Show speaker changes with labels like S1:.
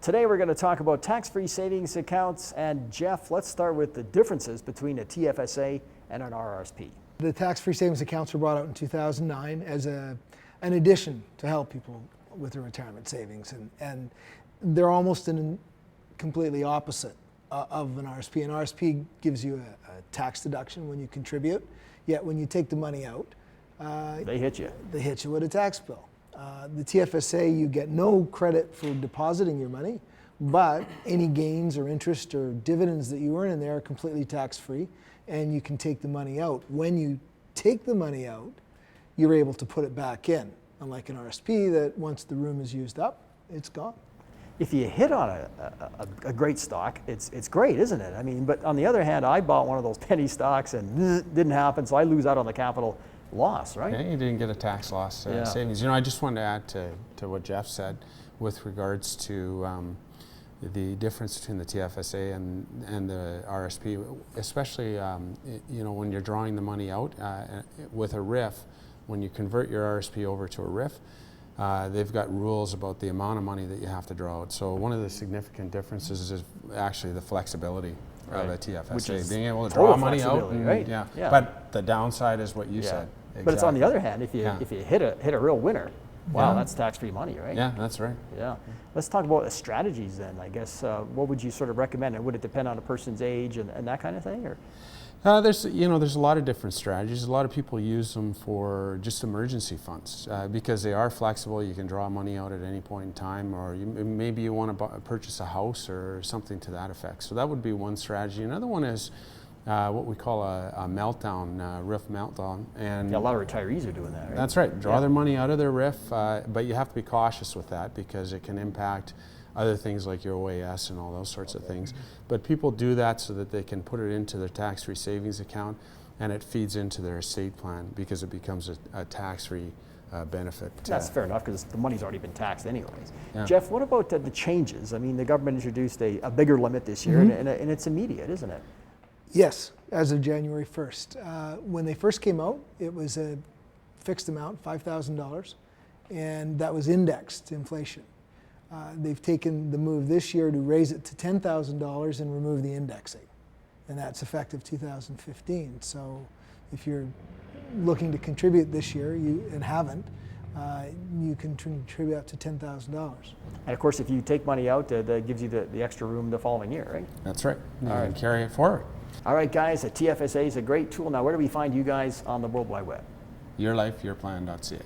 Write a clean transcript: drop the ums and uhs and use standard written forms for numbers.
S1: Today we're going to talk about tax-free savings accounts. And Jeff, let's start with the differences between a TFSA and an RRSP.
S2: The tax-free savings accounts were brought out in 2009 as an addition to help people with their retirement savings. And they're almost completely opposite of an RRSP. An RRSP gives you a tax deduction when you contribute, yet when you take the money out,
S1: they hit you.
S2: They hit you with a tax bill. The TFSA, you get no credit for depositing your money, but any gains or interest or dividends that you earn in there are completely tax-free, and you can take the money out. When you take the money out, you're able to put it back in, unlike an RRSP that once the room is used up, it's gone.
S1: If you hit on a great stock, it's great, isn't it? I mean, but on the other hand, I bought one of those penny stocks and it didn't happen, so I lose out on the capital loss, right?
S3: Yeah, you didn't get a tax loss savings. You know, I just wanted to add to what Jeff said with regards to the difference between the TFSA and the RRSP, especially you know, when you're drawing the money out with a RIF. When you convert your RRSP over to a RIF, they've got rules about the amount of money that you have to draw out. So one of the significant differences is actually the flexibility of a TFSA,
S1: which is
S3: being able to draw money out.
S1: Right?
S3: Yeah. But the downside is what you said. Exactly.
S1: But it's on the other hand, if you hit a real winner, wow, that's tax-free money, right?
S3: Yeah, that's right.
S1: Yeah. Let's talk about the strategies then. I guess what would you sort of recommend? And would it depend on a person's age and that kind of thing, or?
S3: There's a lot of different strategies. A lot of people use them for just emergency funds because they are flexible. You can draw money out at any point in time, or maybe you want to purchase a house or something to that effect. So that would be one strategy. Another one is what we call a meltdown, RIF meltdown. And
S1: a lot of retirees are doing that, right?
S3: That's right. Draw their money out of their RIF, but you have to be cautious with that because it can impact other things like your OAS and all those sorts of things. But people do that so that they can put it into their tax-free savings account, and it feeds into their estate plan because it becomes a tax-free benefit.
S1: That's fair enough because the money's already been taxed anyways.
S3: Yeah.
S1: Jeff, what about the changes? I mean, the government introduced a bigger limit this year, and it's immediate, isn't it?
S2: Yes, as of January 1st. When they first came out, it was a fixed amount, $5,000, and that was indexed to inflation. They've taken the move this year to raise it to $10,000 and remove the indexing, and that's effective 2015. So if you're looking to contribute this year and haven't, you can contribute up to $10,000.
S1: And of course, if you take money out, that gives you the extra room the following year, right?
S3: That's right. You can carry it forward.
S1: All right, guys, the TFSA is a great tool. Now, where do we find you guys on the World Wide Web?
S3: Yourlifeyourplan.ca.